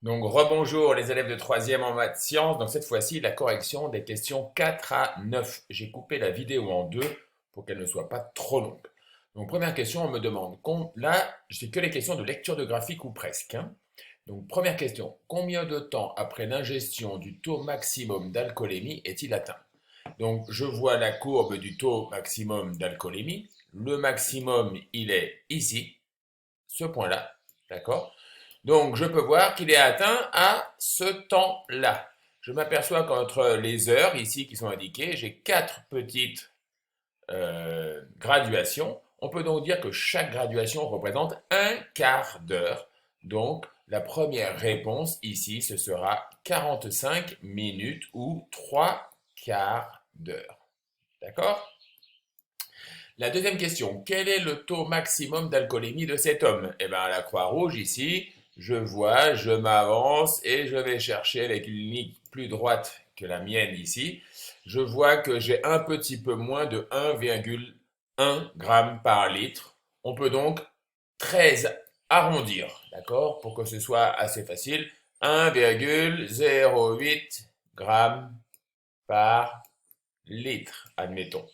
Donc, rebonjour les élèves de troisième en maths sciences. Donc, cette fois-ci, la correction des questions 4 à 9. J'ai coupé la vidéo en deux pour qu'elle ne soit pas trop longue. Donc, première question, on me demande, là, j'ai que les questions de lecture de graphique ou presque, hein. Donc, première question, combien de temps après l'ingestion du taux maximum d'alcoolémie est-il atteint? Donc, je vois la courbe du taux maximum d'alcoolémie. Le maximum, il est ici, ce point-là, d'accord? Donc, je peux voir qu'il est atteint à ce temps-là. Je m'aperçois qu'entre les heures ici qui sont indiquées, j'ai quatre petites graduations. On peut donc dire que chaque graduation représente un quart d'heure. Donc, la première réponse ici, ce sera 45 minutes ou 3 quarts d'heure. D'accord? La deuxième question, quel est le taux maximum d'alcoolémie de cet homme? Eh bien, la croix rouge ici, je vois, je m'avance et je vais chercher avec une ligne plus droite que la mienne ici. Je vois que j'ai un petit peu moins de 1,1 g par litre. On peut donc 13 arrondir, d'accord, pour que ce soit assez facile. 1,08 g par litre, admettons.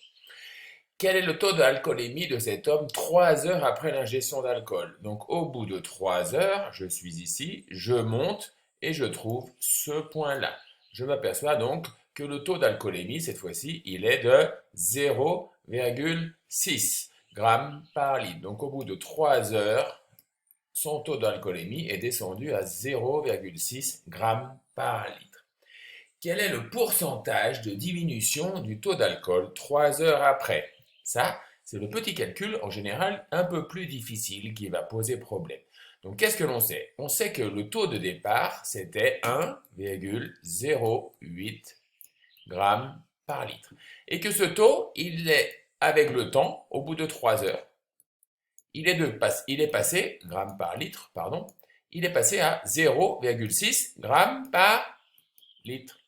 Quel est le taux d'alcoolémie de cet homme 3 heures après l'ingestion d'alcool? Donc au bout de 3 heures, je suis ici, je monte et je trouve ce point-là. Je m'aperçois donc que le taux d'alcoolémie, cette fois-ci, il est de 0,6 grammes par litre. Donc au bout de 3 heures, son taux d'alcoolémie est descendu à 0,6 grammes par litre. Quel est le pourcentage de diminution du taux d'alcool 3 heures après? Ça, c'est le petit calcul en général un peu plus difficile qui va poser problème. Donc qu'est-ce que l'on sait? On sait que le taux de départ, c'était 1,08 g par litre. Et que ce taux, il est, avec le temps, au bout de 3 heures, il est passé, grammes par litre, pardon, il est passé à 0,6 g par litre.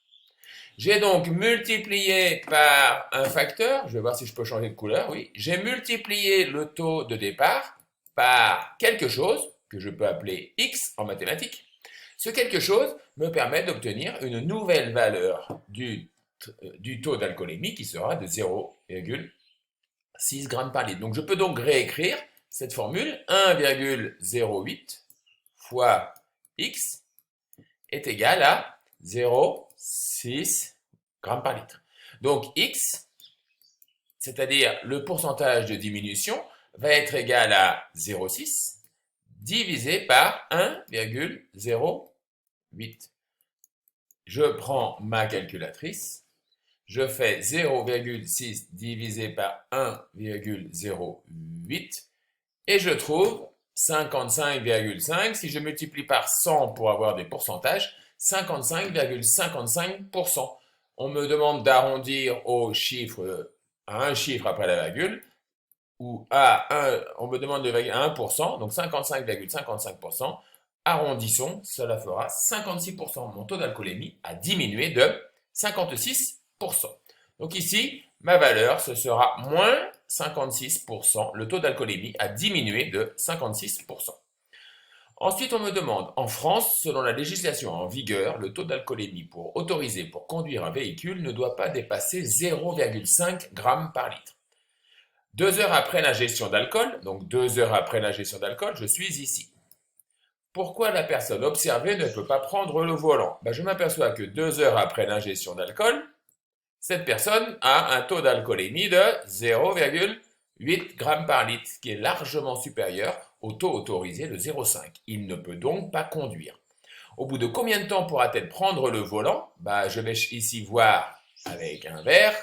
J'ai donc multiplié par un facteur, je vais voir si je peux changer de couleur, oui. J'ai multiplié le taux de départ par quelque chose que je peux appeler x en mathématiques. Ce quelque chose me permet d'obtenir une nouvelle valeur du taux d'alcoolémie qui sera de 0,6 g par litre. Donc je peux donc réécrire cette formule 1,08 fois x est égal à 0,6 grammes par litre. Donc X, c'est-à-dire le pourcentage de diminution, va être égal à 0,6 divisé par 1,08. Je prends ma calculatrice, je fais 0,6 divisé par 1,08 et je trouve 55,5. Si je multiplie par 100 pour avoir des pourcentages, 55,55%. On me demande d'arrondir à un chiffre après la virgule, ou on me demande de valider à 1%, donc 55,55%. Arrondissons, cela fera 56%. Mon taux d'alcoolémie a diminué de 56%. Donc ici, ma valeur, ce sera moins 56%. Le taux d'alcoolémie a diminué de 56%. Ensuite, on me demande, en France, selon la législation en vigueur, le taux d'alcoolémie autorisé pour conduire un véhicule ne doit pas dépasser 0,5 g par litre. 2 heures après l'ingestion d'alcool, donc 2 heures après l'ingestion d'alcool, je suis ici. Pourquoi la personne observée ne peut pas prendre le volant? Je m'aperçois que 2 heures après l'ingestion d'alcool, cette personne a un taux d'alcoolémie de 0,8 g par litre, ce qui est largement supérieur au taux autorisé de 0,5. Il ne peut donc pas conduire. Au bout de combien de temps pourra-t-elle prendre le volant? Je vais ici voir avec un vert,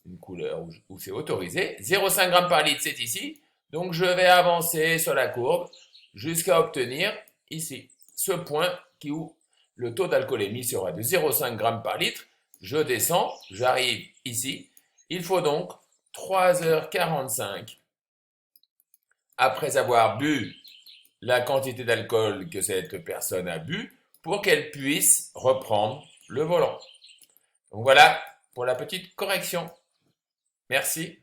une couleur où c'est autorisé. 0,5 g par litre, c'est ici. Donc je vais avancer sur la courbe jusqu'à obtenir ici ce point où le taux d'alcoolémie sera de 0,5 g par litre. Je descends, j'arrive ici. Il faut donc 3h45 après avoir bu la quantité d'alcool que cette personne a bu pour qu'elle puisse reprendre le volant. Donc voilà pour la petite correction. Merci.